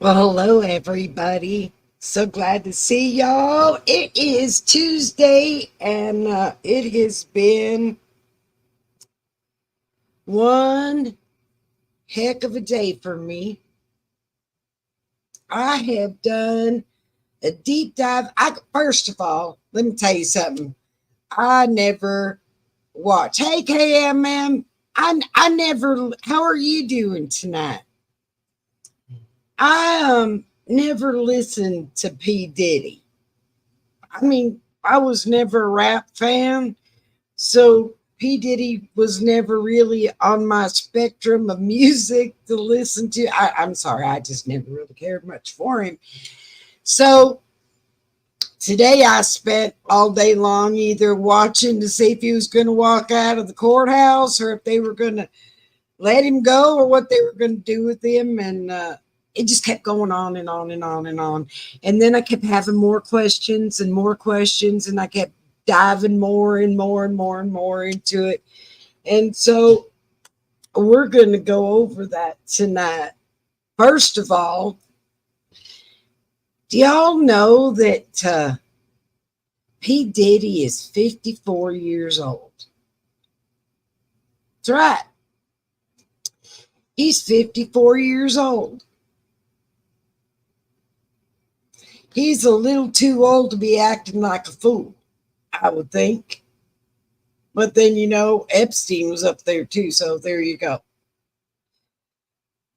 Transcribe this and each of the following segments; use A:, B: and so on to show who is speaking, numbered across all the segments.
A: Well, hello, everybody. So glad to see y'all. It is Tuesday, and it has been one heck of a day for me. I have done a deep dive. First of all, let me tell you something. I never watch. Hey, KMM. I never. How are you doing tonight? I never listened to P Diddy. I mean, I was never a rap fan, so P. Diddy was never really on my spectrum of music to listen to. I'm sorry, I just never really cared much for him. So today I spent all day long either watching to see if he was going to walk out of the courthouse or if they were going to let him go or what they were going to do with him. And it just kept going on and on and on and on. And then I kept having more questions and more questions, and I kept diving more and more and more and more into it. And so we're going to go over that tonight. First of all, do y'all know that P. Diddy is 54 years old? That's right. He's 54 years old. He's a little too old to be acting like a fool, I would think. But then, Epstein was up there too, so there you go.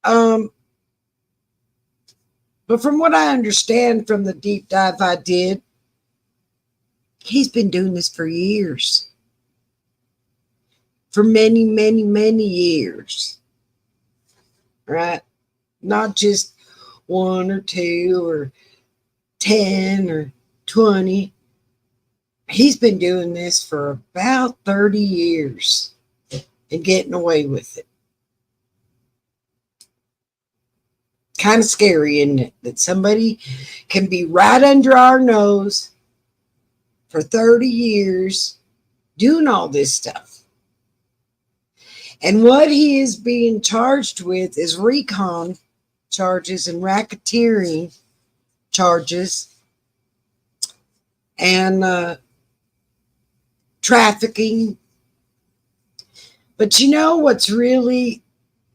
A: But from what I understand from the deep dive I did, he's been doing this for years. For many, many, many years. Right? Not just one or two or 10 or 20. He's been doing this for about 30 years and getting away with it. Kind of scary, isn't it? That somebody can be right under our nose for 30 years doing all this stuff. And what he is being charged with is recon charges and racketeering charges and trafficking. But what's really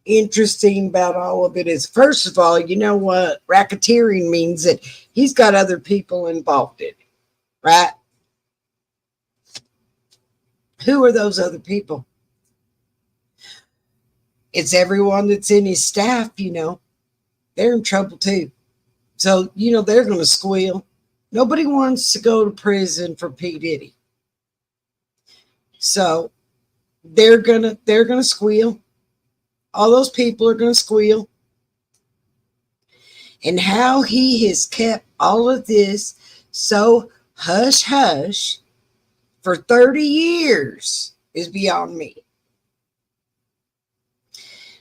A: interesting about all of it is, first of all, you know what racketeering means? That he's got other people involved in it, right? Who are those other people? It's everyone that's in his staff. They're in trouble too. So they're going to squeal. Nobody wants to go to prison for P. Diddy, so they're gonna squeal. All those people are going to squeal. And how he has kept all of this so hush hush for 30 years is beyond me.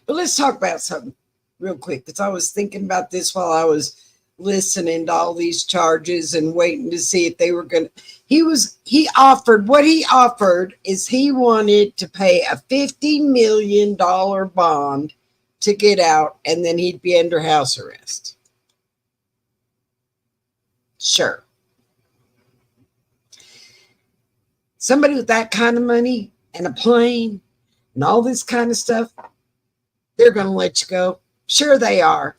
A: But let's talk about something real quick, because I was thinking about this while I was listening to all these charges and waiting to see if they were going to. He offered is he wanted to pay a $50 million bond to get out, and then he'd be under house arrest. Sure. Somebody with that kind of money and a plane and all this kind of stuff, they're going to let you go. Sure they are.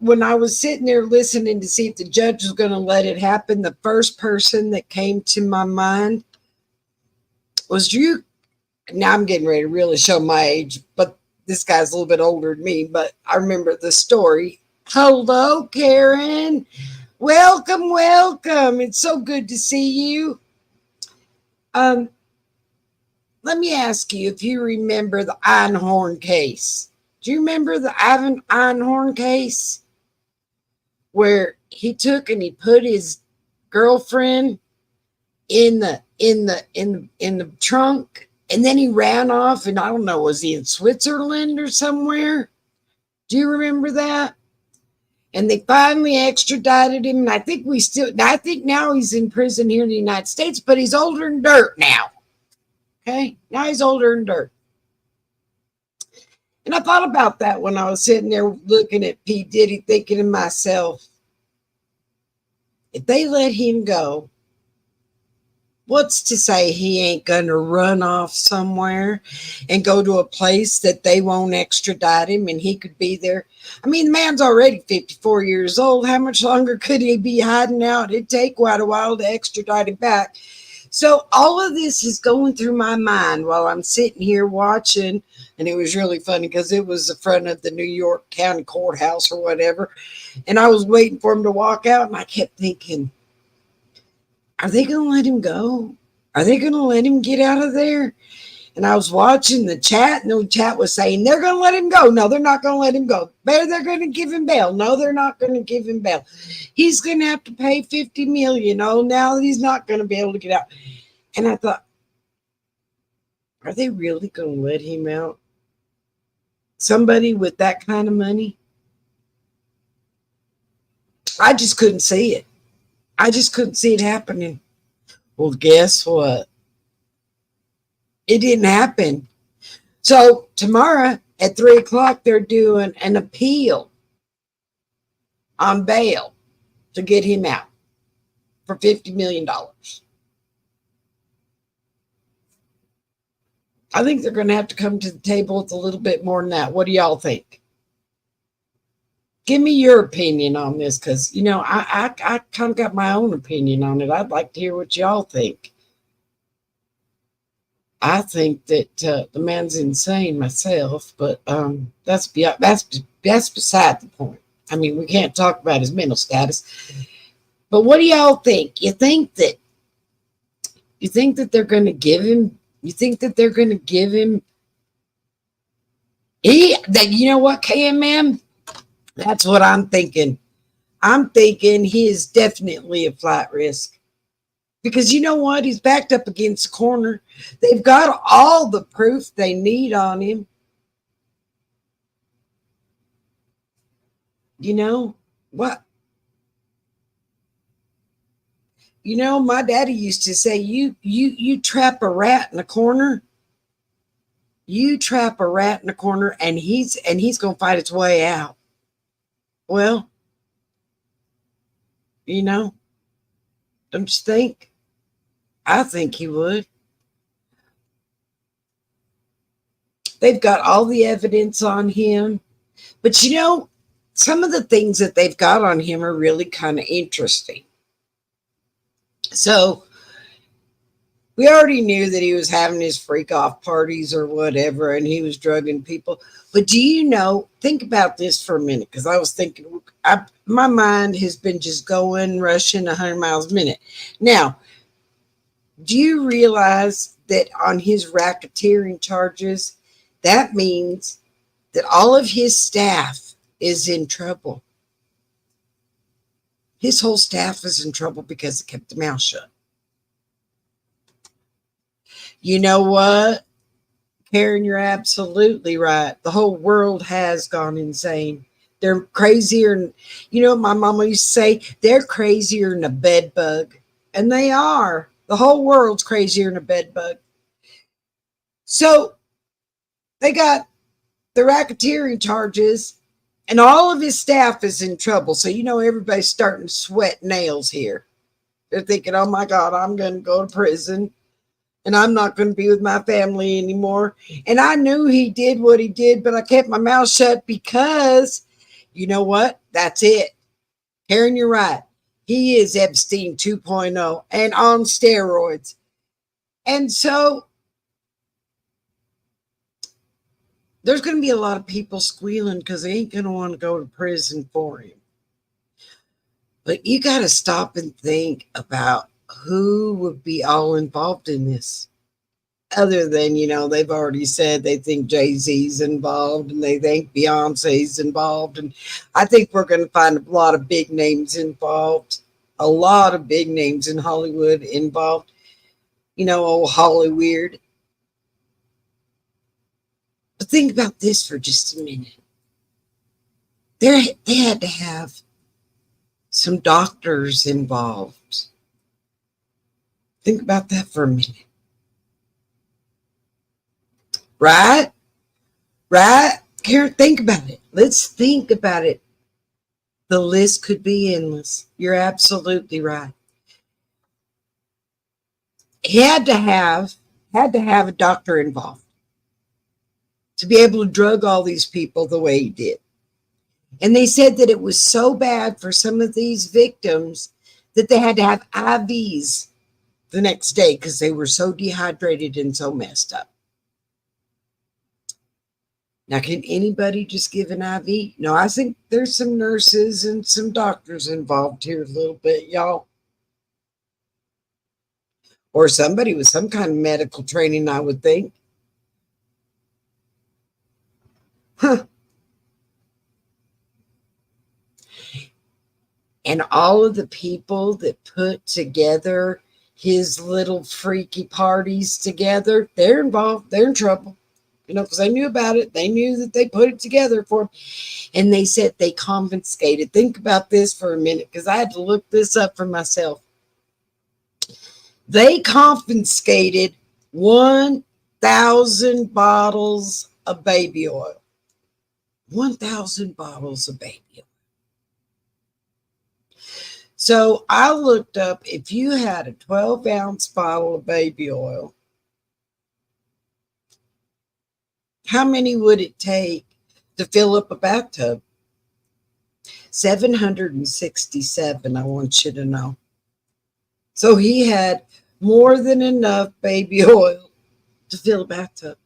A: When I was sitting there listening to see if the judge was going to let it happen, the first person that came to my mind was Drew. Now I'm getting ready to really show my age, but this guy's a little bit older than me, but I remember the story. Hello, Karen. Welcome, welcome. It's so good to see you. Let me ask you if you remember the Einhorn case. Do you remember the Ivan Einhorn case where he took and he put his girlfriend in the trunk, and then he ran off, and I don't know, was he in Switzerland or somewhere? Do you remember that? And they finally extradited him, and I think now he's in prison here in the United States, but he's older than dirt now. Okay? Now he's older than dirt. And I thought about that when I was sitting there looking at P. Diddy, thinking to myself, if they let him go, what's to say he ain't going to run off somewhere and go to a place that they won't extradite him and he could be there? I mean, the man's already 54 years old. How much longer could he be hiding out? It'd take quite a while to extradite him back. So all of this is going through my mind while I'm sitting here watching. And it was really funny because it was the front of the New York County Courthouse or whatever. And I was waiting for him to walk out. And I kept thinking, are they going to let him go? Are they going to let him get out of there? And I was watching the chat, and the chat was saying, they're going to let him go. No, they're not going to let him go. They're going to give him bail. No, they're not going to give him bail. He's going to have to pay $50 million. Oh, now he's not going to be able to get out. And I thought, are they really going to let him out? Somebody with that kind of money? I just couldn't see it. I just couldn't see it happening. Well, guess what? It didn't happen. So tomorrow at 3:00, they're doing an appeal on bail to get him out for $50 million. I think they're going to have to come to the table with a little bit more than that. What do y'all think? Give me your opinion on this, because, I kind of got my own opinion on it. I'd like to hear what y'all think. I think that the man's insane myself, but that's beside the point. I mean, we can't talk about his mental status. But what do y'all think? You think that they're going to give him? You think that they're going to give him? You know what, KMM? That's what I'm thinking. I'm thinking he is definitely a flight risk. Because you know what? He's backed up against the corner. They've got all the proof they need on him. You know what? My daddy used to say, you trap a rat in a corner. You trap a rat in a corner, and he's going to fight its way out. Well, don't you think? I think he would. They've got all the evidence on him. But some of the things that they've got on him are really kind of interesting. So we already knew that he was having his freak off parties or whatever, and he was drugging people. But do you know, think about this for a minute, because I was thinking, my mind has been just going, rushing 100 miles a minute. Now, do you realize that on his racketeering charges, that means that all of his staff is in trouble? His whole staff is in trouble because he kept their mouth shut. You know what, Karen, you're absolutely right. The whole world has gone insane. They're crazier. My mama used to say, they're crazier than a bed bug. And they are. The whole world's crazier than a bed bug. So they got the racketeering charges, and all of his staff is in trouble. So, everybody's starting to sweat nails here. They're thinking, oh my God, I'm going to go to prison, and I'm not going to be with my family anymore. And I knew he did what he did, but I kept my mouth shut because, you know what? That's it. Karen, you're right. He is Epstein 2.0 and on steroids. And so there's going to be a lot of people squealing because they ain't going to want to go to prison for him. But you got to stop and think about who would be all involved in this. Other than, they've already said they think Jay-Z's involved and they think Beyonce's involved. And I think we're going to find a lot of big names involved. A lot of big names in Hollywood involved. Old Hollyweird. But think about this for just a minute. They had to have some doctors involved. Think about that for a minute. Right? Karen, think about it. Let's think about it. The list could be endless. You're absolutely right. He had to have a doctor involved to be able to drug all these people the way he did. And they said that it was so bad for some of these victims that they had to have IVs the next day because they were so dehydrated and so messed up. Now, can anybody just give an IV? No, I think there's some nurses and some doctors involved here a little bit, y'all. Or somebody with some kind of medical training, I would think. Huh. And all of the people that put together his little freaky parties together, they're involved. They're in trouble. Because they knew about it. They knew that they put it together for him. And they said they confiscated. Think about this for a minute, because I had to look this up for myself. They confiscated 1,000 bottles of baby oil. 1,000 bottles of baby oil. So I looked up, if you had a 12-ounce bottle of baby oil, how many would it take to fill up a bathtub? 767, I want you to know. So he had more than enough baby oil to fill a bathtub.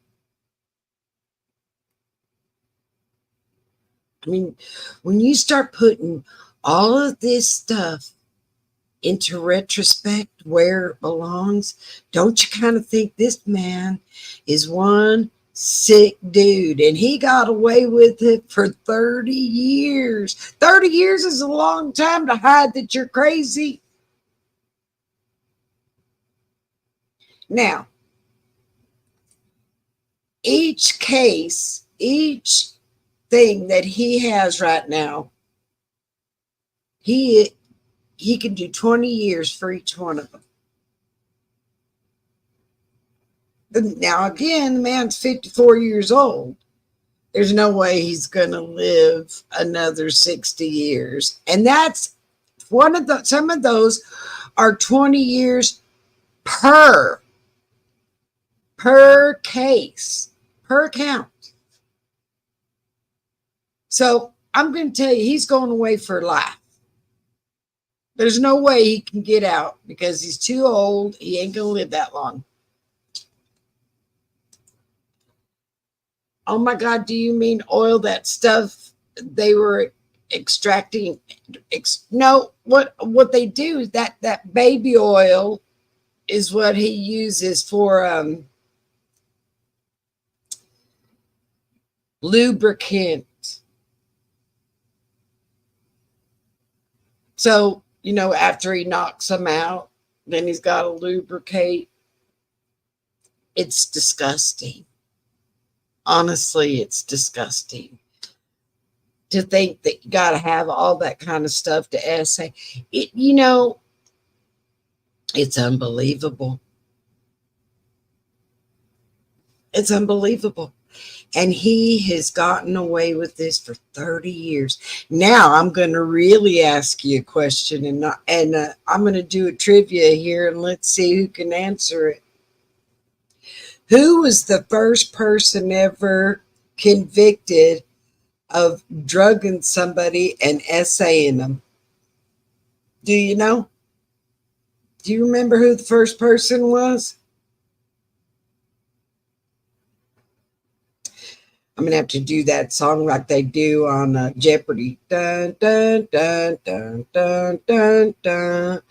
A: I mean, when you start putting all of this stuff into retrospect where it belongs, don't you kind of think this man is one sick dude? And he got away with it for 30 years. 30 years is a long time to hide that you're crazy. Now, each case, each thing that he has right now, he can do 20 years for each one of them. Now, again, the man's 54 years old. There's no way he's going to live another 60 years. And that's some of those are 20 years per case, per count. So I'm going to tell you, he's going away for life. There's no way he can get out because he's too old. He ain't going to live that long. Oh my God, do you mean oil, that stuff they were extracting? No, what they do is that baby oil is what he uses for lubricant. So, after he knocks them out, then he's got to lubricate. It's disgusting. Honestly, it's disgusting to think that you got to have all that kind of stuff to essay. It's unbelievable. It's unbelievable. And he has gotten away with this for 30 years. Now I'm going to really ask you a question, and I'm going to do a trivia here, and let's see who can answer it. Who was the first person ever convicted of drugging somebody and essaying them? Do you know? Do you remember who the first person was? I'm going to have to do that song like they do on Jeopardy. Dun, dun, dun, dun, dun, dun, dun,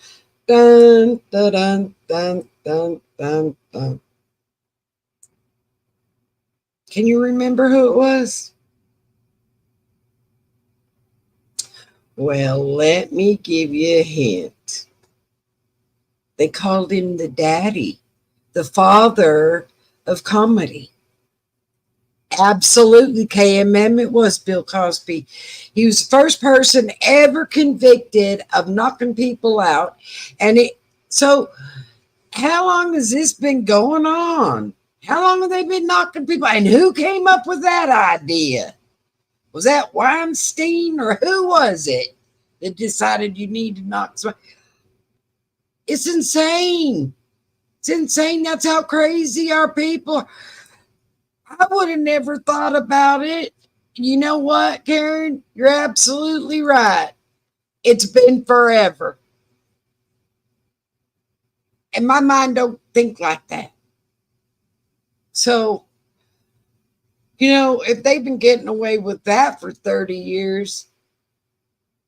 A: dun, dun, dun, dun, dun, dun. Can you remember who it was? Well, let me give you a hint. They called him the daddy, the father of comedy. Absolutely, KMM, it was Bill Cosby. He was the first person ever convicted of knocking people out. So how long has this been going on? How long have they been knocking people? And who came up with that idea? Was that Weinstein or who was it that decided you need to knock somebody? It's insane. It's insane. That's how crazy our people are. I would have never thought about it. You know what, Karen? You're absolutely right. It's been forever. And my mind don't think like that. So, if they've been getting away with that for 30 years,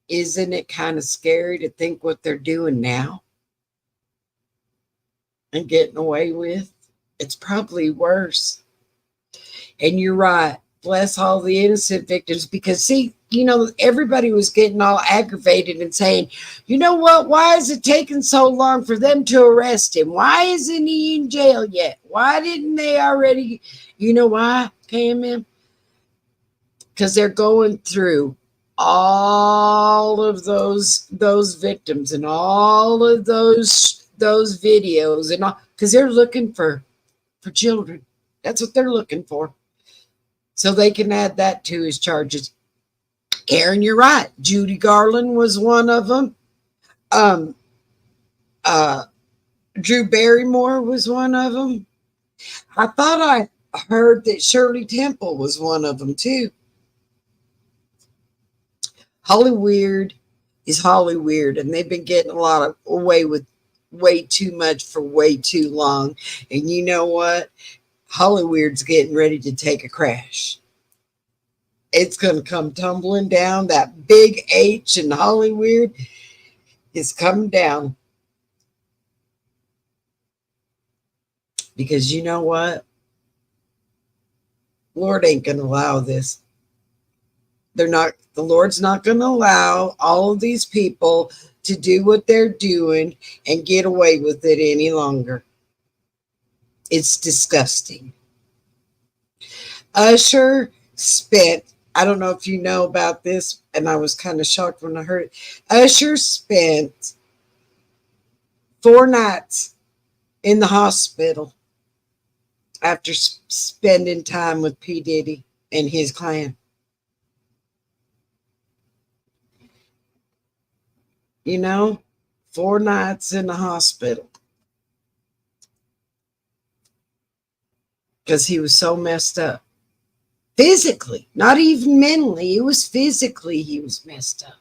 A: isn't it kind of scary to think what they're doing now and getting away with? It's probably worse. And you're right. Bless all the innocent victims because, see, everybody was getting all aggravated and saying, you know what? Why is it taking so long for them to arrest him? Why isn't he in jail yet? Why didn't they already? You know why, KMM? Because they're going through all of those victims and all of those videos and all, because they're looking for children. That's what they're looking for. So they can add that to his charges. Karen, you're right. Judy Garland was one of them. Drew Barrymore was one of them. I thought I heard that Shirley Temple was one of them too. Hollyweird is Hollyweird, and they've been getting a lot of away with way too much for way too long. And you know what? Hollyweird's getting ready to take a crash. It's going to come tumbling down. That big H in Hollyweird is coming down. Because you know what? Lord ain't going to allow this. The Lord's not going to allow all of these people to do what they're doing and get away with it any longer. It's disgusting. Usher spent, I don't know if you know about this, and I was kind of shocked when I heard it. Usher spent 4 nights in the hospital after spending time with P. Diddy and his clan. 4 nights in the hospital. Because he was so messed up. Physically, not even mentally. It was physically he was messed up.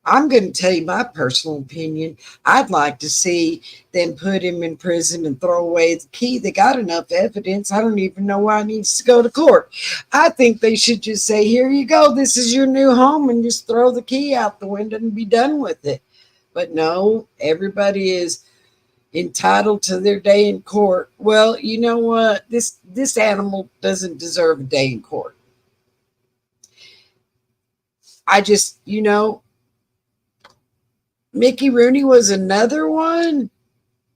A: I'm going to tell you my personal opinion. I'd like to see them put him in prison and throw away the key. They got enough evidence. I don't even know why he needs to go to court. I think they should just say, here you go. This is your new home, and just throw the key out the window and be done with it. But no, everybody is entitled to their day in court. Well, you know what? This animal doesn't deserve a day in court. I just, Mickey Rooney was another one.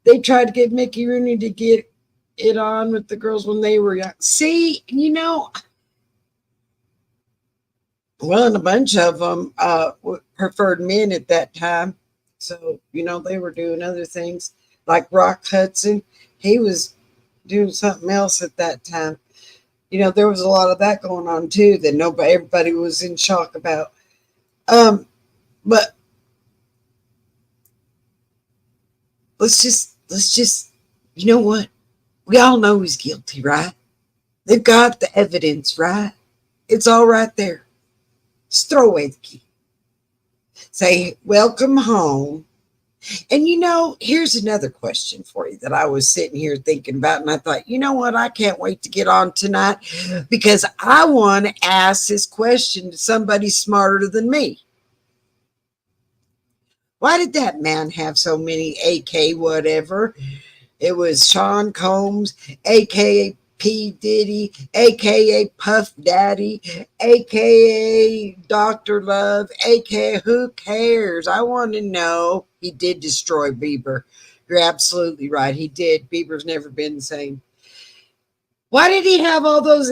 A: They tried to get Mickey Rooney to get it on with the girls when they were young. See, well, and a bunch of them preferred men at that time. So, they were doing other things. Like Rock Hudson, he was doing something else at that time. There was a lot of that going on too that everybody was in shock about. But let's just, you know what? We all know he's guilty, right? They've got the evidence, right? It's all right there. Just throw away the key. Say, welcome home. And here's another question for you that I was sitting here thinking about. And I thought, you know what? I can't wait to get on tonight because I want to ask this question to somebody smarter than me. Why did that man have so many AK whatever? It was Sean Combs, AKA P. Diddy, AKA Puff Daddy, AKA Dr. Love, AKA who cares? I want to know. He did destroy Bieber. You're absolutely right. He did. Bieber's never been the same. Why did he have all those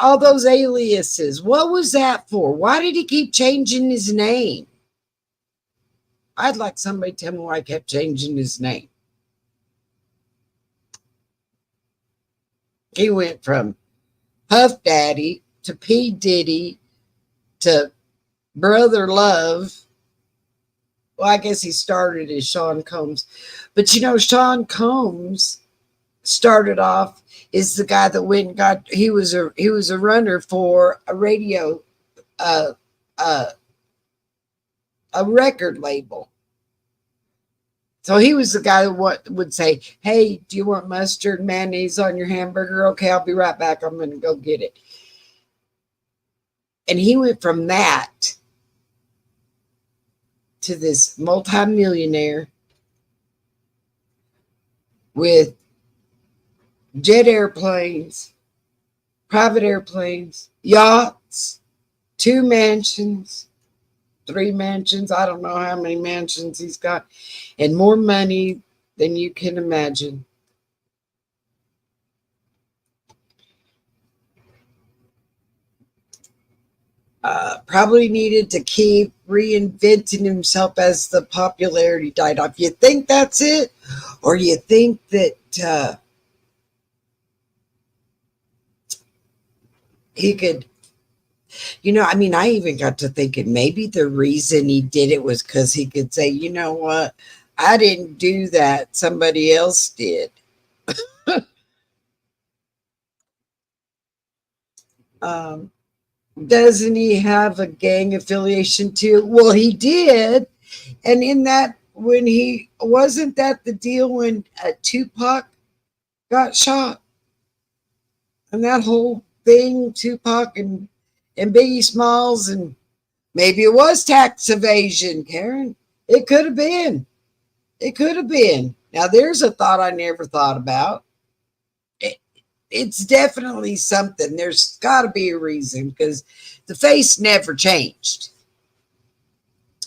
A: all those aliases? What was that for? Why did he keep changing his name? I'd like somebody to tell me why he kept changing his name. He went from Puff Daddy to P. Diddy to Brother Love. Well, I guess he started as Sean Combs. But you know, Sean Combs started off is the guy that went and got he was a runner for a radio uh uh a record label. So he was the guy that would say, "Hey, do you want mustard and mayonnaise on your hamburger? Okay, I'll be right back. I'm going to go get it." And he went from that to this multimillionaire with jet airplanes, private airplanes, yachts, 2 mansions, 3 mansions. I don't know how many mansions he's got, and more money than you can imagine. Probably needed to keep reinventing himself as the popularity died off. You think that's it? Or you think that he could, I mean, I even got to thinking maybe the reason he did it was because he could say, you know what? I didn't do that. Somebody else did. Um, doesn't he have a gang affiliation too? Well, he did. And in that, when he wasn't that the deal when Tupac got shot and that whole thing, Tupac and Biggie Smalls, and maybe it was tax evasion, Karen. It could have been. It could have been. Now, there's a thought I never thought about. It, it's definitely something. There's got to be a reason because the face never changed.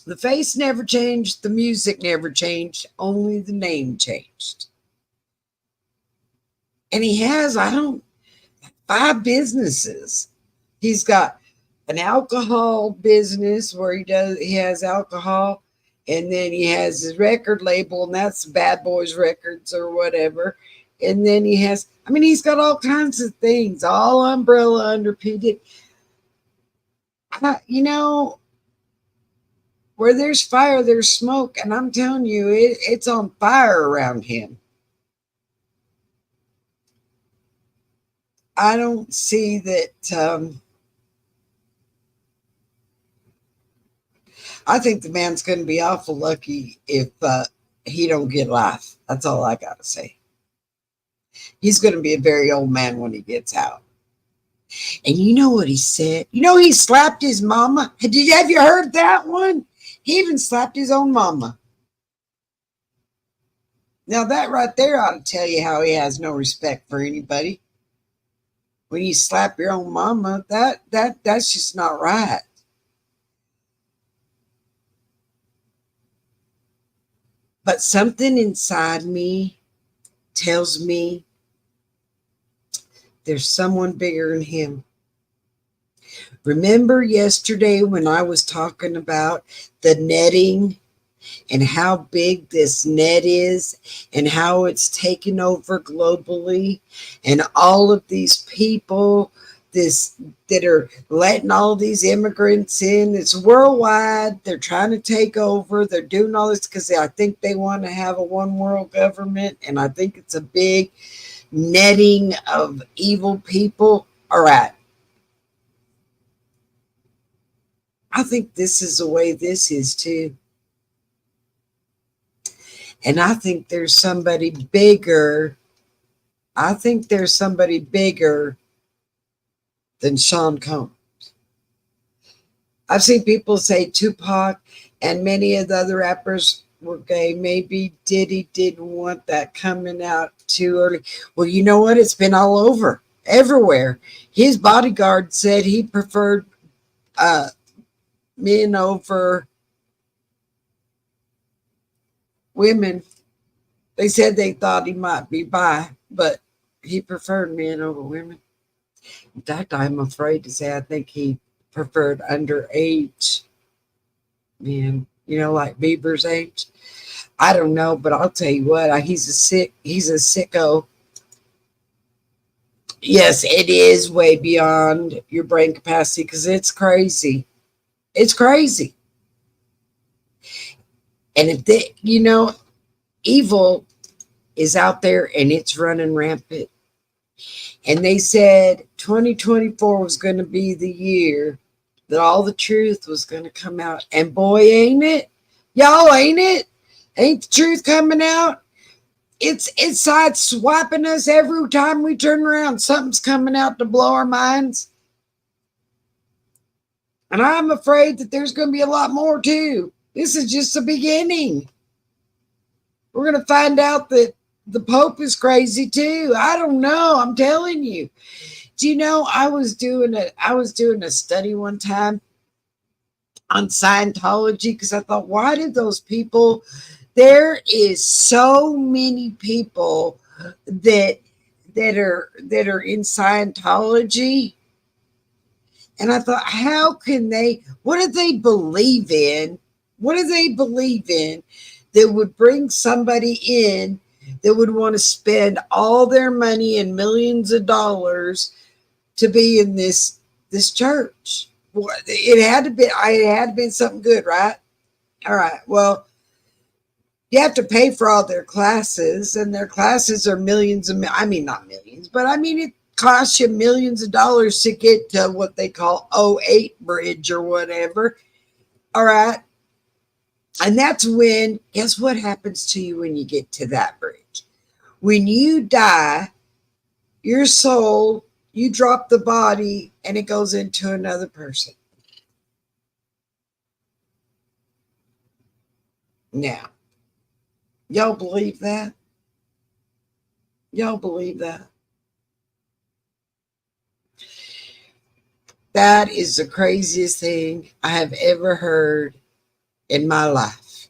A: The face never changed. The music never changed. Only the name changed. And he has, I don't, 5 businesses. He's got an alcohol business where he has alcohol, and then he has his record label, and that's Bad Boys Records or whatever. And then he has, I mean, he's got all kinds of things, all umbrella under PD. You know, where there's fire, there's smoke, and I'm telling you, it's on fire around him. I don't see that. I think the man's going to be awful lucky if he don't get life. That's all I got to say. He's going to be a very old man when he gets out. And you know what he said? You know he slapped his mama. Have you heard that one? He even slapped his own mama. Now that right there ought to tell you how he has no respect for anybody. When you slap your own mama, that's just not right. But something inside me tells me there's someone bigger than him. Remember yesterday when I was talking about the netting and how big this net is and how it's taken over globally, and all of these people that are letting all these immigrants in? It's worldwide. They're trying to take over. They're doing all this because I think they want to have a one world government, and I think it's a big netting of evil people. All right. I think this is the way this is too. And I think there's somebody bigger. I think there's somebody bigger than Sean Combs. I've seen people say Tupac and many of the other rappers were gay. Maybe Diddy didn't want that coming out too early. Well, you know what? It's been all over, everywhere. His bodyguard said he preferred men over women. They said they thought he might be bi, but he preferred men over women. In fact, I'm afraid to say I think he preferred underage men, like Bieber's age. I don't know, but I'll tell you what, he's a sicko. Yes, it is way beyond your brain capacity because it's crazy. It's crazy. And if they, evil is out there and it's running rampant. And they said 2024 was going to be the year that all the truth was going to come out. And boy, ain't it? Y'all, ain't it? Ain't the truth coming out? It's side swiping us every time we turn around. Something's coming out to blow our minds. And I'm afraid that there's going to be a lot more too. This is just the beginning. We're going to find out that the Pope is crazy too. I don't know. I'm telling you. Do you know I was doing a study one time on Scientology because I thought, why did those people? There is so many people that are in Scientology, and I thought, how can they? What do they believe in? What do they believe in that would bring somebody in that would want to spend all their money and millions of dollars to be in this church? It had to be. It had to be something good, right? All right. Well, you have to pay for all their classes, and their classes are millions of. I mean, not millions, but I mean it costs you millions of dollars to get to what they call '08 bridge or whatever. All right. And that's when, guess what happens to you when you get to that bridge? When you die, your soul, you drop the body and it goes into another person. Now, y'all believe that? Y'all believe that? That is the craziest thing I have ever heard in my life.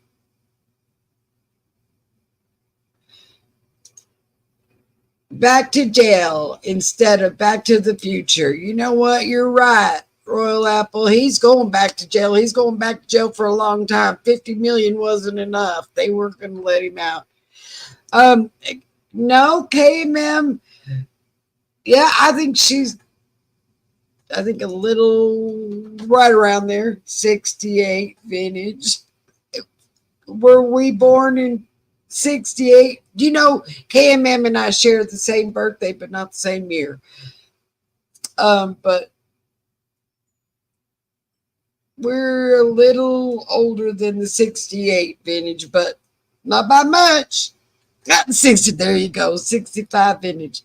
A: Back to jail instead of back to the future. You know what? You're right, Royal Apple. He's going back to jail. He's going back to jail for a long time. 50 million wasn't enough. They weren't going to let him out. No, KMM. Yeah, I think a little right around there, 68 vintage. Were we born in 68? You know, KMM and I share the same birthday, but not the same year. But we're a little older than the 68 vintage, but not by much. Got the 60. There you go, 65 vintage.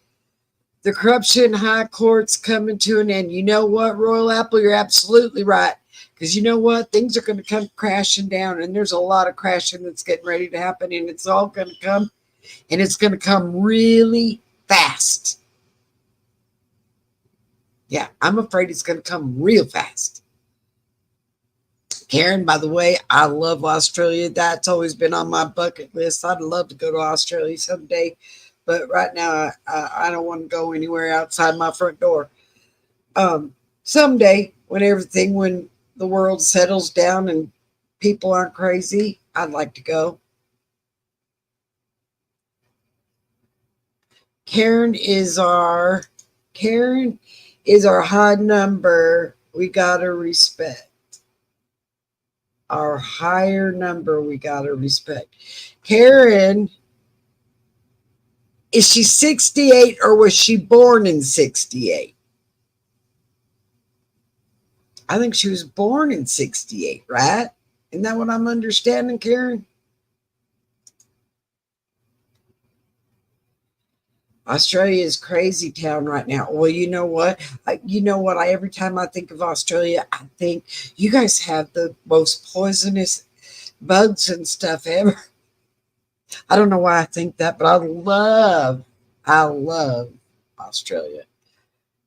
A: The corruption in high courts coming to an end. You know what, Royal Apple? You're absolutely right. Because you know what? Things are going to come crashing down, and there's a lot of crashing that's getting ready to happen, and it's all going to come, and it's going to come really fast. Yeah, I'm afraid it's going to come real fast. Karen, by the way, I love Australia. That's always been on my bucket list. I'd love to go to Australia someday, but right now I don't want to go anywhere outside my front door. Someday, when the world settles down and people aren't crazy, I'd like to go. Karen is our high number. We gotta respect. Our higher number we gotta respect. Karen, is she 68 or was she born in 68? I think she was born in 68, right? Isn't that what I'm understanding, Karen? Australia is crazy town right now. Well, you know what? Every time I think of Australia, I think you guys have the most poisonous bugs and stuff ever. I don't know why I think that, but I love Australia.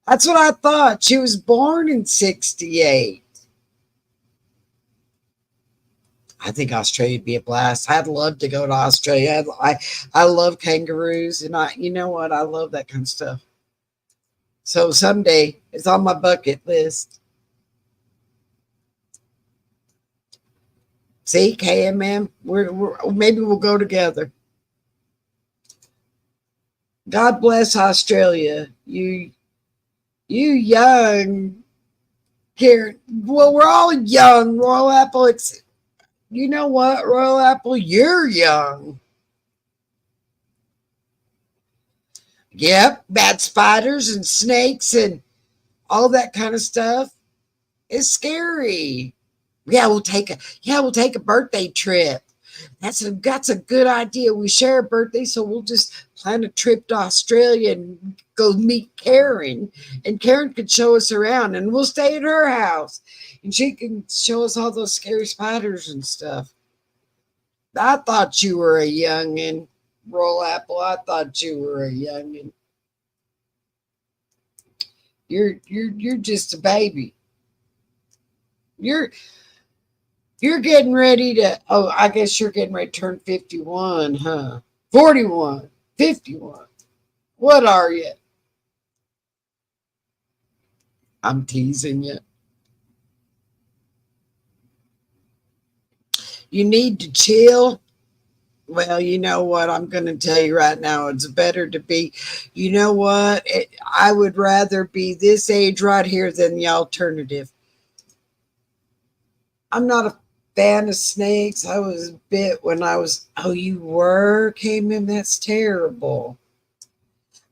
A: That's what I thought. She was born in 68. I think Australia would be a blast. I'd love to go to Australia. I love kangaroos, and you know what? I love that kind of stuff. So someday it's on my bucket list. See, KMM, we're maybe we'll go together. God bless Australia. You young Karen. Well, we're all young, Royal Apple. You know what, Royal Apple? You're young. Yep, bad spiders and snakes and all that kind of stuff is scary. Yeah, we'll take a birthday trip. That's a good idea. We share a birthday, so we'll just plan a trip to Australia and go meet Karen. And Karen could show us around, and we'll stay at her house, and she can show us all those scary spiders and stuff. I thought you were a youngin', Roll Apple. I thought you were a youngin'. You're just a baby. You're you're getting ready to. Oh, I guess you're getting ready to turn 51, huh? 41, 51. What are you? I'm teasing you. You need to chill. Well, you know what? I'm going to tell you right now. It's better to be, you know what? I would rather be this age right here than the alternative. I'm not a fan of snakes. I was bit when I was, oh, you were? Came in? That's terrible.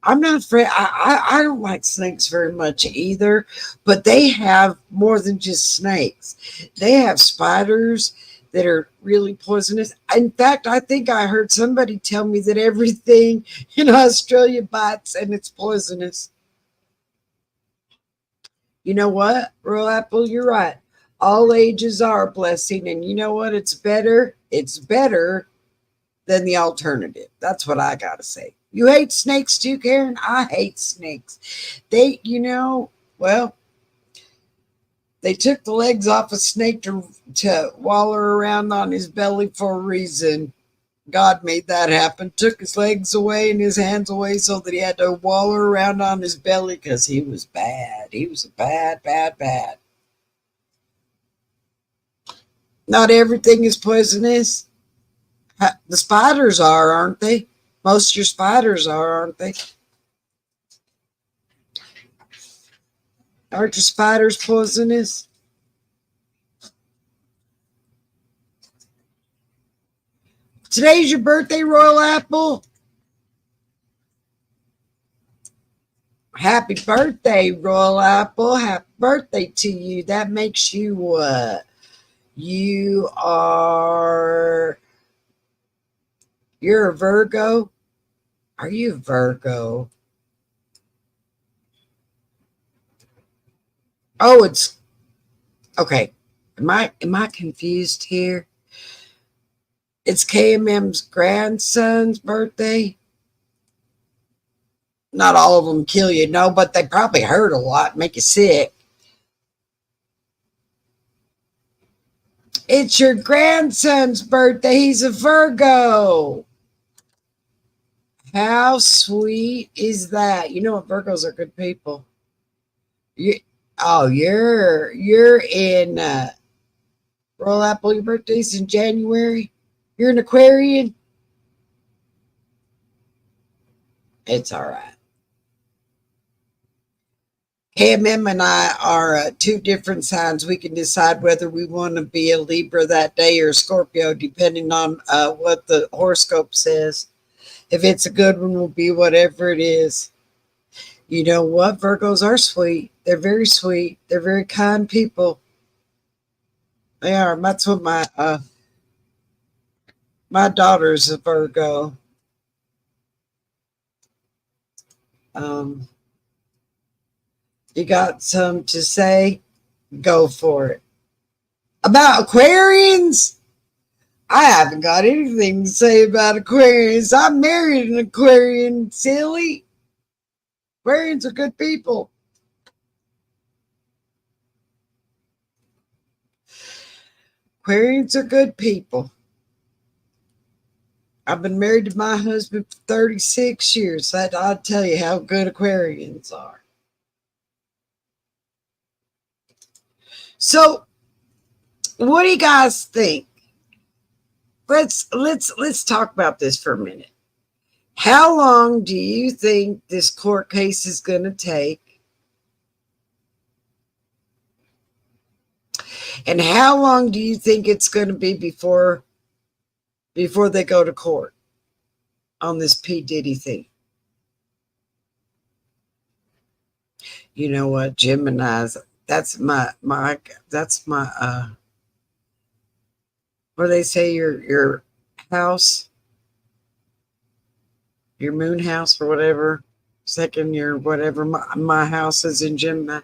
A: I'm not afraid. I don't like snakes very much either, but they have more than just snakes. They have spiders that are really poisonous. In fact, I think I heard somebody tell me that everything in Australia bites and it's poisonous. You know what, Royal Apple? You're right. All ages are a blessing, and you know what? It's better. It's better than the alternative. That's what I got to say. You hate snakes too, Karen? I hate snakes. Well, they took the legs off a snake to waller around on his belly for a reason. God made that happen. Took his legs away and his hands away so that he had to waller around on his belly because he was bad. He was a bad, bad, bad. Not everything is poisonous. The spiders are, aren't they? Most of your spiders are, aren't they? Aren't your spiders poisonous? Today's your birthday, Royal Apple. Happy birthday, Royal Apple. Happy birthday to you. That makes you what? You are, you're a Virgo? Are you a Virgo? Oh, it's okay. Am I confused here? It's KMM's grandson's birthday. Not all of them kill you, no, but they probably hurt a lot, make you sick. It's your grandson's birthday. He's a Virgo. How sweet is that? You know what? Virgos are good people. You, oh, you're in Roll Apple. Your birthday's in January. You're an Aquarian. It's all right. KMM and I are two different signs. We can decide whether we want to be a Libra that day or Scorpio, depending on what the horoscope says. If it's a good one, will be whatever it is. You know what? Virgos are sweet. They're very sweet. They're very kind people. They are. That's what my daughter's a Virgo. Um, you got some to say? Go for it. About Aquarians? I haven't got anything to say about Aquarians. I married an Aquarian, silly. Aquarians are good people. Aquarians are good people. I've been married to my husband for 36 years. I'll tell you how good Aquarians are. So, what do you guys think? Let's talk about this for a minute. How long do you think this court case is going to take? And how long do you think it's going to be before they go to court on this P. Diddy thing? You know what, Gemini's, that's my what do they say, your house, your moon house or whatever, second year, whatever, my house is in Gemini.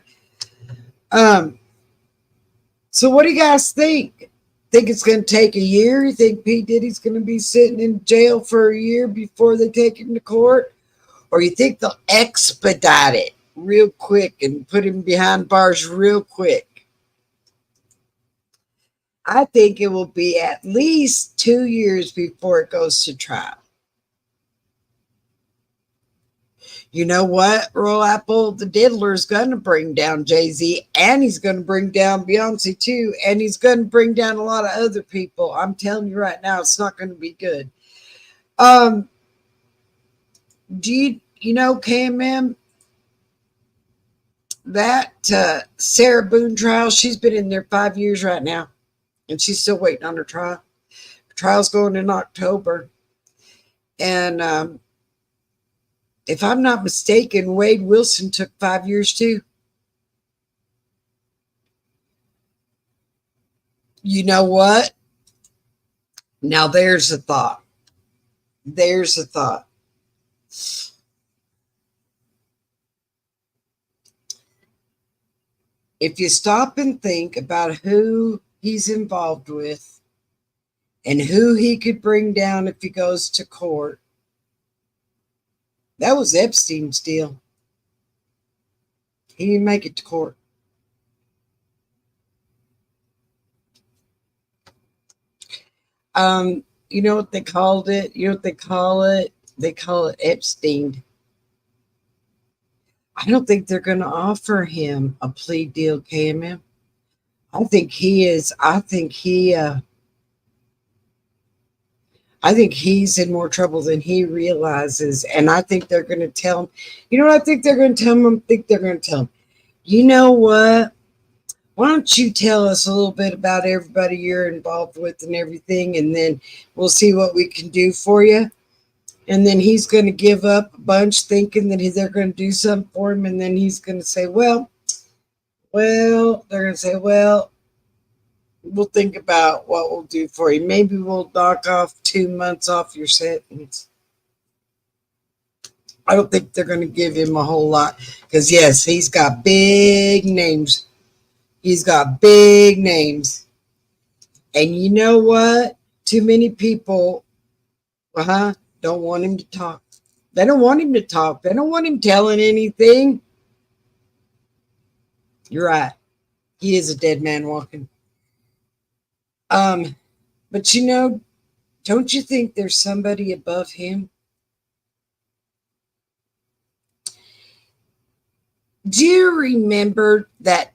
A: So what do you guys think? Think it's going to take a year? You think P. Diddy's going to be sitting in jail for a year before they take him to court? Or you think they'll expedite it real quick and put him behind bars real quick? I think it will be at least 2 years before it goes to trial. You know what, Royal Apple? The Diddler is going to bring down Jay-Z, and he's going to bring down Beyonce too, and he's going to bring down a lot of other people. I'm telling you right now, it's not going to be good. Do you know, KMM, that Sarah Boone trial, she's been in there 5 years right now, and she's still waiting on her trial. Her trial's going in October. And if I'm not mistaken, Wade Wilson took 5 years too. You know what? Now there's a thought. There's a thought. If you stop and think about who he's involved with and who he could bring down if he goes to court, that was Epstein's deal. He didn't make it to court. You know what they called it? You know what they call it? They call it Epstein. I don't think they're going to offer him a plea deal, KMM. I think he's in more trouble than he realizes. And I think they're going to tell him, you know what I think they're going to tell him? I think they're going to tell him, you know what? Why don't you tell us a little bit about everybody you're involved with and everything, and then we'll see what we can do for you. And then he's going to give up a bunch thinking that they're going to do something for him. And then he's going to say, well, they're going to say, well, we'll think about what we'll do for you. Maybe we'll knock off 2 months off your sentence. I don't think they're going to give him a whole lot because, yes, he's got big names. He's got big names. And you know what? Too many people, don't want him to talk. They don't want him to talk. They don't want him telling anything. You're right. He is a dead man walking. But you know, don't you think there's somebody above him? Do you remember that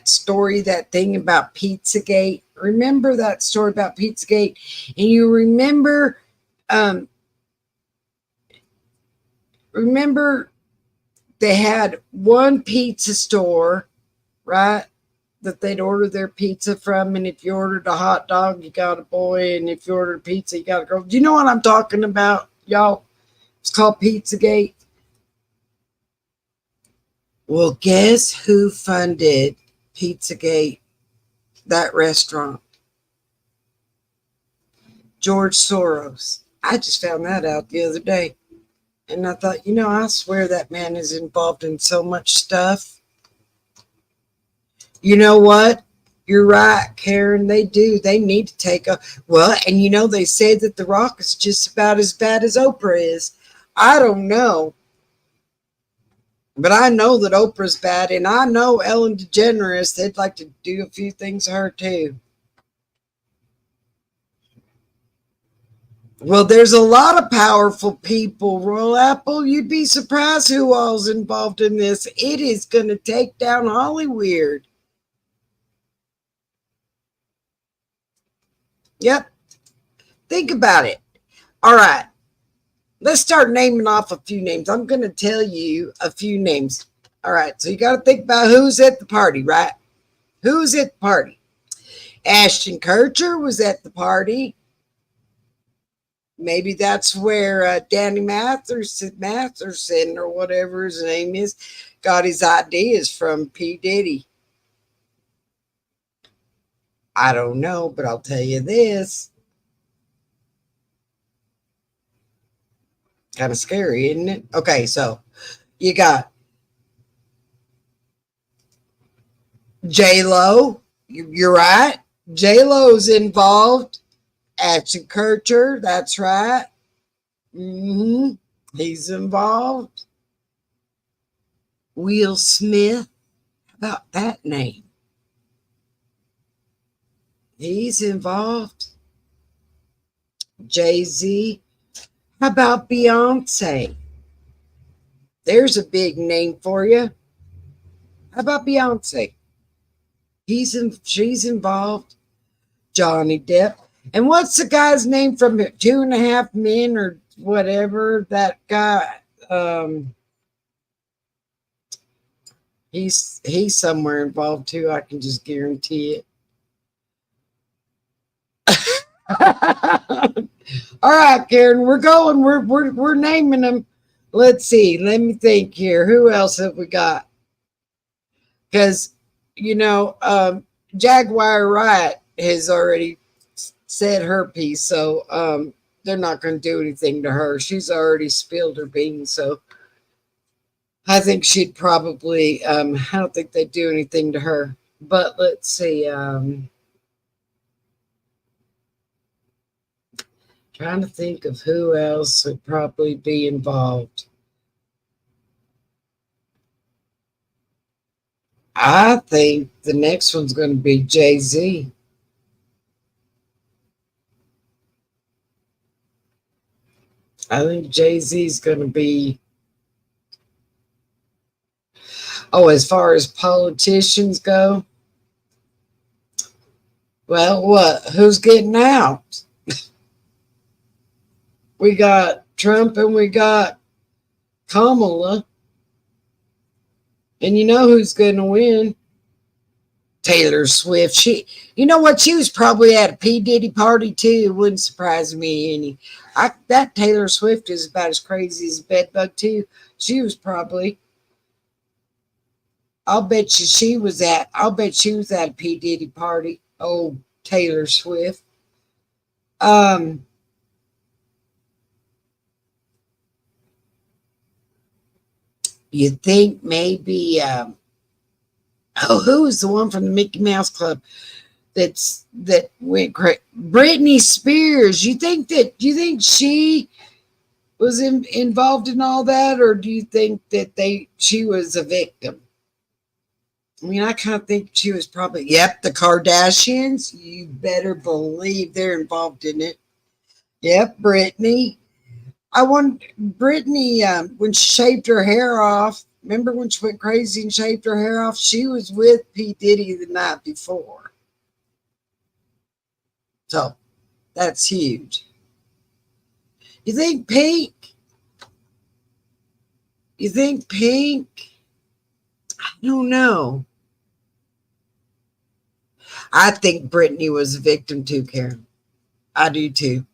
A: story, that thing about Pizzagate? Remember that story about Pizzagate? And you remember they had one pizza store, right, that they'd order their pizza from, and if you ordered a hot dog, you got a boy, and if you ordered pizza, you got a girl. Do you know what I'm talking about, y'all? It's called Pizzagate. Well, guess who funded Pizzagate, that restaurant? George Soros. I just found that out the other day. And I thought, I swear that man is involved in so much stuff. You know what? You're right, Karen. They do. They need to take a... Well, and they say that The Rock is just about as bad as Oprah is. I don't know. But I know that Oprah's bad, and I know Ellen DeGeneres, they'd like to do a few things to her too. Well, there's a lot of powerful people, Royal Apple. You'd be surprised who all's involved in this. It is going to take down Hollywood. Yep. Think about it. All right. Let's start naming off a few names. I'm going to tell you a few names. All right. So you got to think about who's at the party, right? Who's at the party? Ashton Kutcher was at the party. Maybe that's where Danny Matheson or whatever his name is got his ideas from P. Diddy. I don't know, but I'll tell you this. Kind of scary, isn't it? Okay, so you got J Lo. You're right. J Lo's involved. Ashton Kutcher. That's right. Mm-hmm. He's involved. Will Smith. How about that name? He's involved. Jay-Z. How about Beyonce? There's a big name for you. How about Beyonce? She's involved. Johnny Depp. And what's the guy's name from 2.5 Men or whatever? That guy. He's somewhere involved too. I can just guarantee it. All right, Karen, we're going. We're naming them. Let's see. Let me think here. Who else have we got? Because Jaguar Riot has already said her piece, so they're not going to do anything to her. She's already spilled her beans, so I think she'd probably. I don't think they'd do anything to her. But let's see. Trying to think of who else would probably be involved. I think the next one's going to be Jay-Z. I think Jay-Z's going to be. Oh, as far as politicians go, well, what? Who's getting out? We got Trump and we got Kamala. And you know who's going to win? Taylor Swift. You know what? She was probably at a P. Diddy party too. It wouldn't surprise me any. That Taylor Swift is about as crazy as a bedbug too. She was probably. I'll bet she was at a P. Diddy party. Oh, Taylor Swift. Um, you think maybe who was the one from the Mickey Mouse Club that went crazy? Britney Spears. You think she was involved in all that, or do you think that she was a victim? I mean, I kind of think she was probably. Yep, the Kardashians. You better believe they're involved in it. Yep, Britney. I want Brittany when she shaved her hair off. Remember when she went crazy and shaved her hair off? She was with P. Diddy the night before. So that's huge. You think Pink? You think Pink? I don't know. I think Brittany was a victim too, Karen. I do too.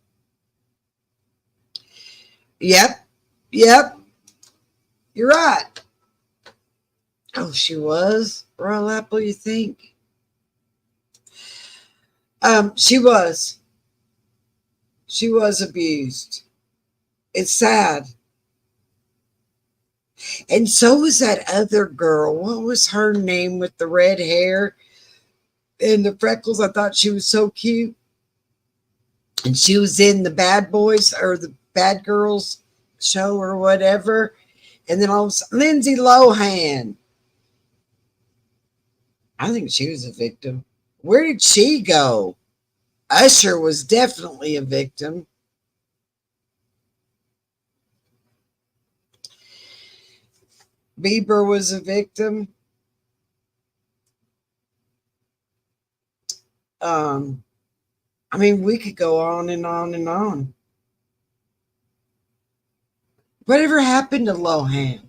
A: Yep. Yep. You're right. Oh, she was? Royal Apple, you think? She was. She was abused. It's sad. And so was that other girl. What was her name with the red hair and the freckles? I thought she was so cute. And she was in the Bad Boys or the Bad Girls show or whatever. And then all of a sudden, Lindsay Lohan. I think she was a victim. Where did she go? Usher was definitely a victim. Bieber was a victim. Um, I mean, we could go on and on and on. Whatever happened to Lohan?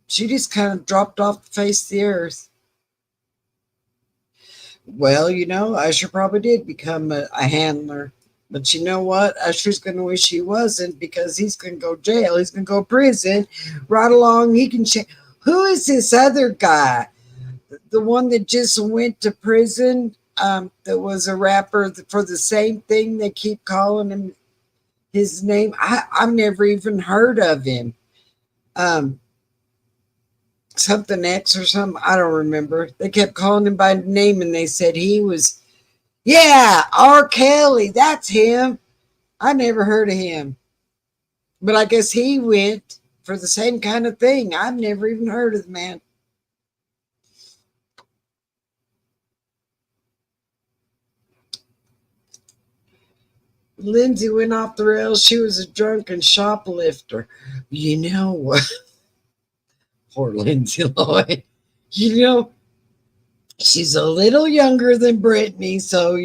A: She just kind of dropped off the face of the earth. Well, Usher probably did become a handler. But you know what? Usher's going to wish he wasn't because he's going to go jail. He's going to go prison. Right along, he can change. Who is this other guy? The one that just went to prison, that was a rapper for the same thing. They keep calling him his name. I've never even heard of him. Um, Something X or something. I don't remember. They kept calling him by name and they said he was, yeah, R. Kelly. That's him. I never heard of him. But I guess he went for the same kind of thing. I've never even heard of the man. Lindsay went off the rails. She was a drunken shoplifter. You know what? Poor Lindsay Lloyd. You know, she's a little younger than Brittany. So,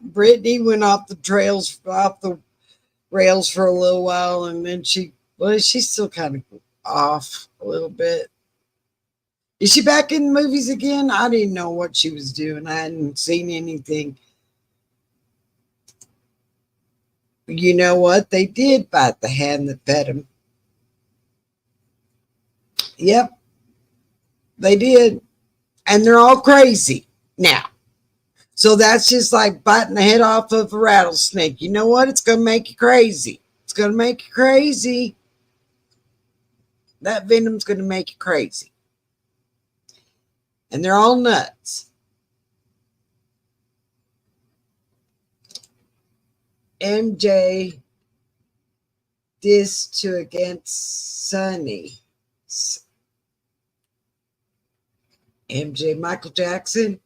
A: Brittany went off the rails for a little while. And then she's still kind of off a little bit. Is she back in movies again? I didn't know what she was doing. I hadn't seen anything. You know what? They did bite the hand that fed him. Yep, they did. And they're all crazy now. So that's just like biting the head off of a rattlesnake. You know what? It's going to make you crazy. It's going to make you crazy. That venom's going to make you crazy. And they're all nuts. MJ diss to against Sonny. MJ Michael Jackson.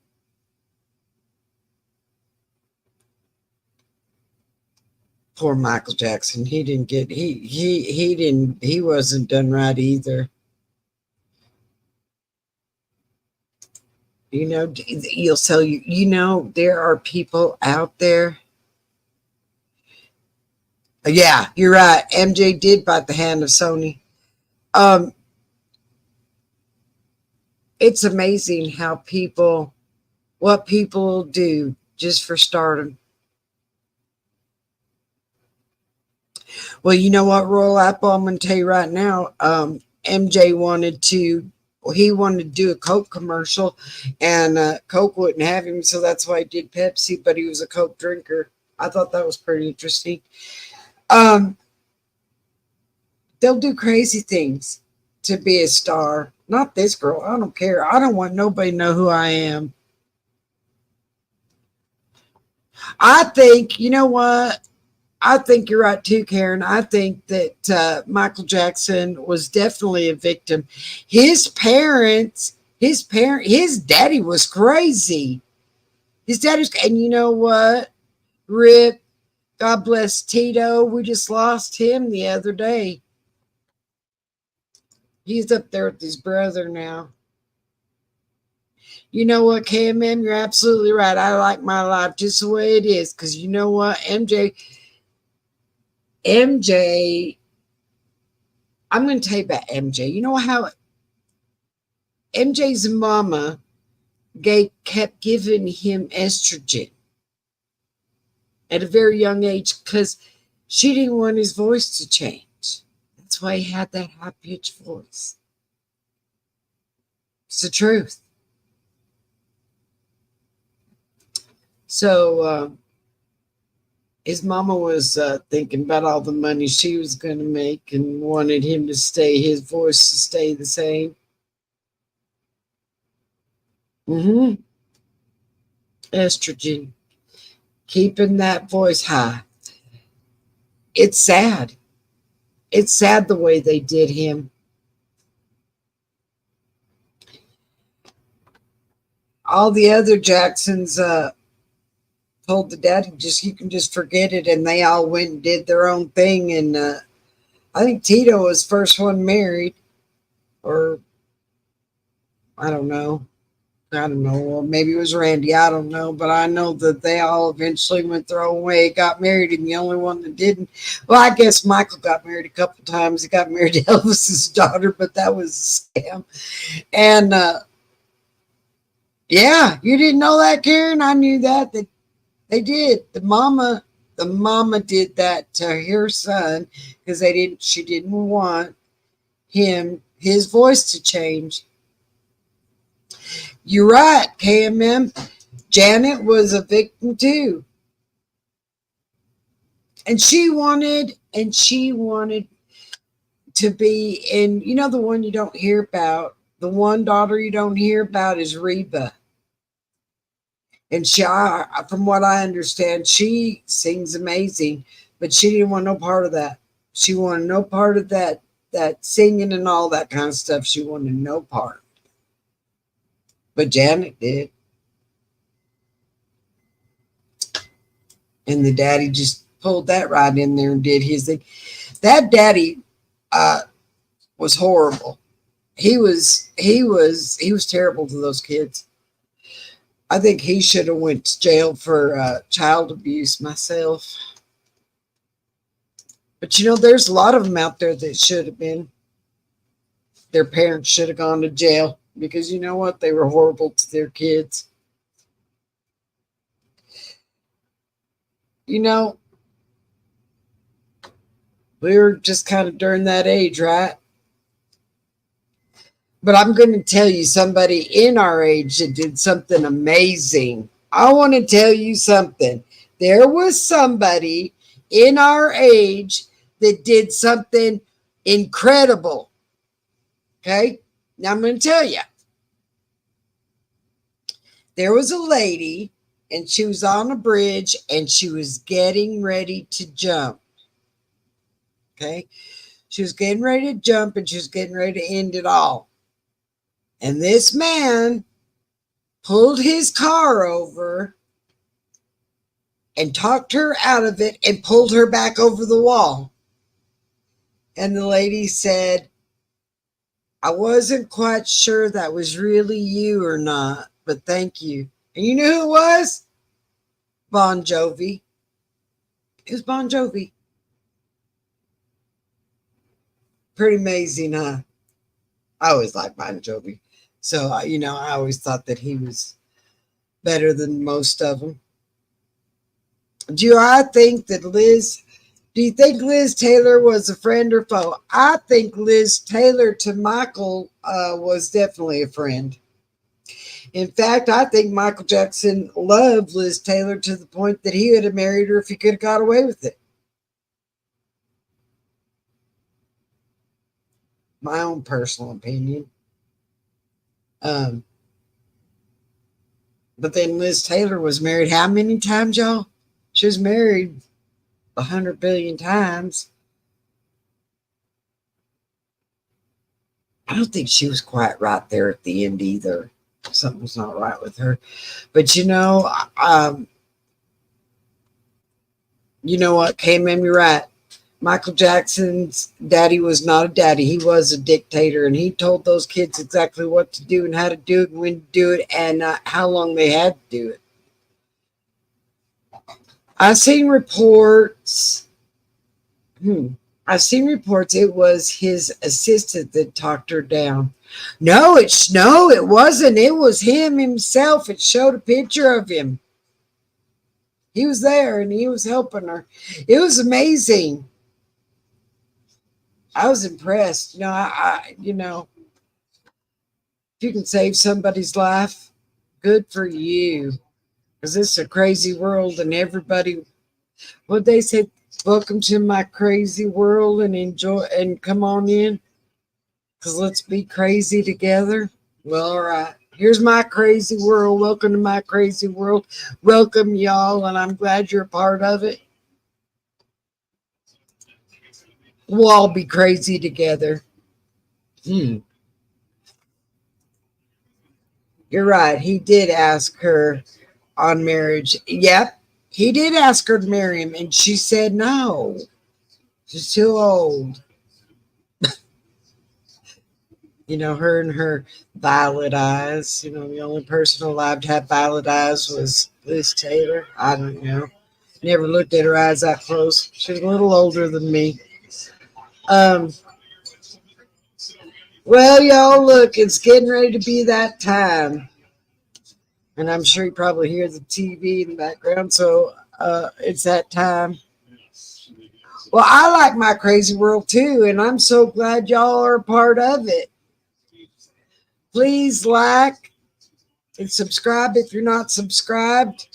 A: Poor Michael Jackson. He didn't get he wasn't done right either. You'll tell there are people out there. Yeah, you're right. MJ did bite the hand of Sony. It's amazing what people do just for stardom. Well, you know what, Royal Apple, I'm going to tell you right now. MJ he wanted to do a Coke commercial, and Coke wouldn't have him, so that's why he did Pepsi. But he was a Coke drinker. I thought that was pretty interesting. They'll do crazy things to be a star. Not this girl. I don't care. I don't want nobody to know who I am. I think, you know what? I think you're right too, Karen. I think that Michael Jackson was definitely a victim. His daddy was crazy. And you know what? Rip, God bless Tito. We just lost him the other day. He's up there with his brother now. You know what, KMM? You're absolutely right. I like my life just the way it is. Because you know what? MJ, I'm going to tell you about MJ. You know how MJ's mama kept giving him estrogen at a very young age because she didn't want his voice to change. That's why he had that high-pitched voice. It's the truth. So his mama was thinking about all the money she was going to make and wanted his voice to stay the same. Estrogen. Keeping that voice high. It's sad. It's sad the way they did him. All the other Jacksons told the daddy, you can just forget it, and they all went and did their own thing. And I think Tito was first one married, or I don't know. I don't know. Well, maybe it was Randy. I don't know. But I know that they all eventually went their own way, got married, and the only one that didn't. Well, I guess Michael got married a couple times. He got married to Elvis's daughter, but that was a scam. And yeah, you didn't know that, Karen? I knew that. That they did. The mama did that to her son because she didn't want his voice to change. You're right, KMM. Janet was a victim too. And she wanted to be in, the one you don't hear about. The one daughter you don't hear about is Reba. And from what I understand, she sings amazing, but she didn't want no part of that. She wanted no part of that singing and all that kind of stuff. She wanted no part. But Janet did. And the daddy just pulled that right in there and did his thing. That daddy was horrible. He was terrible to those kids. I think he should have went to jail for child abuse myself. But there's a lot of them out there that should have been. Their parents should have gone to jail because you know what? They were horrible to their kids. We were just kind of during that age, right? But I'm going to tell you somebody in our age that did something amazing. I want to tell you something. There was somebody in our age that did something incredible. Okay? Now I'm going to tell you. There was a lady, and she was on a bridge, and she was getting ready to jump. Okay? She was getting ready to jump, and she was getting ready to end it all. And this man pulled his car over and talked her out of it and pulled her back over the wall. And the lady said, I wasn't quite sure that was really you or not, but thank you. And you know who it was? Bon Jovi. It was Bon Jovi. Pretty amazing, huh? I always liked Bon Jovi. So, I always thought that he was better than most of them. Do you think Liz Taylor was a friend or foe? I think Liz Taylor to Michael was definitely a friend. In fact, I think Michael Jackson loved Liz Taylor to the point that he would have married her if he could have got away with it. My own personal opinion. But then Liz Taylor was married how many times, y'all? She was married 100 billion times. I don't think she was quite right there at the end either. Something was not right with her. But you know what? Came in me right. Michael Jackson's daddy was not a daddy. He was a dictator, and he told those kids exactly what to do and how to do it and when to do it and how long they had to do it. I've seen reports. I've seen reports it was his assistant that talked her down. No, it wasn't. It was him himself. It showed a picture of him. He was there and he was helping her. It was amazing. I was impressed. If you can save somebody's life, good for you. Because it's a crazy world and everybody, what they say, welcome to my crazy world and enjoy and come on in. Because let's be crazy together. Well, all right. Here's my crazy world. Welcome to my crazy world. Welcome, y'all, and I'm glad you're a part of it. We'll all be crazy together. You're right. He did ask her on marriage. Yep. He did ask her to marry him, and she said no. She's too old. Her and her violet eyes. The only person alive to have violet eyes was Liz Taylor. I don't know. Never looked at her eyes that close. She's a little older than me. Um, well, y'all, look, it's getting ready to be that time. And I'm sure you probably hear the TV in the background. So it's that time. Well, I like my crazy world too. And I'm so glad y'all are a part of it. Please like and subscribe if you're not subscribed.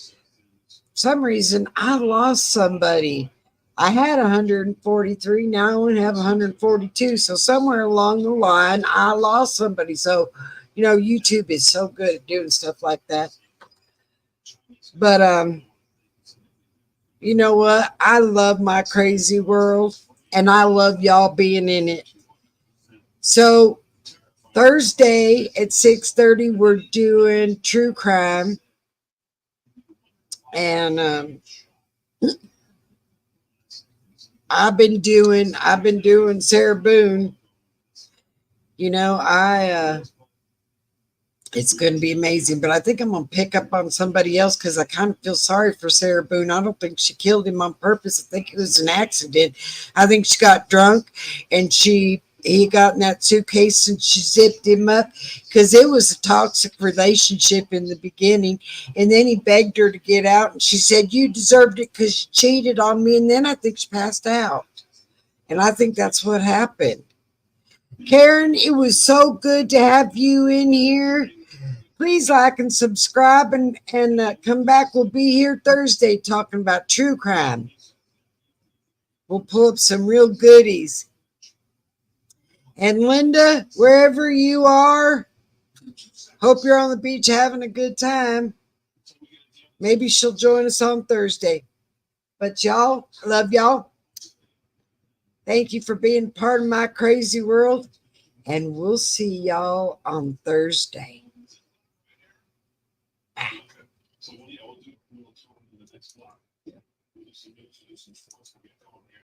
A: For some reason, I lost somebody. I had 143. Now I only have 142. So somewhere along the line, I lost somebody. So, YouTube is so good at doing stuff like that. But you know what? I love my crazy world, and I love y'all being in it. So Thursday at 6:30, we're doing true crime, and I've been doing Sarah Boone. I it's going to be amazing, but I think I'm going to pick up on somebody else because I kind of feel sorry for Sarah Boone. I don't think she killed him on purpose. I think it was an accident. I think she got drunk and he got in that suitcase and she zipped him up because it was a toxic relationship in the beginning. And then he begged her to get out and she said, "You deserved it because you cheated on me." And then I think she passed out. And I think that's what happened. Karen, it was so good to have you in here. Please like and subscribe and come back. We'll be here Thursday talking about true crime. We'll pull up some real goodies. And Linda, wherever you are, hope you're on the beach having a good time. Maybe she'll join us on Thursday. But y'all, I love y'all. Thank you for being part of my crazy world. And we'll see y'all on Thursday.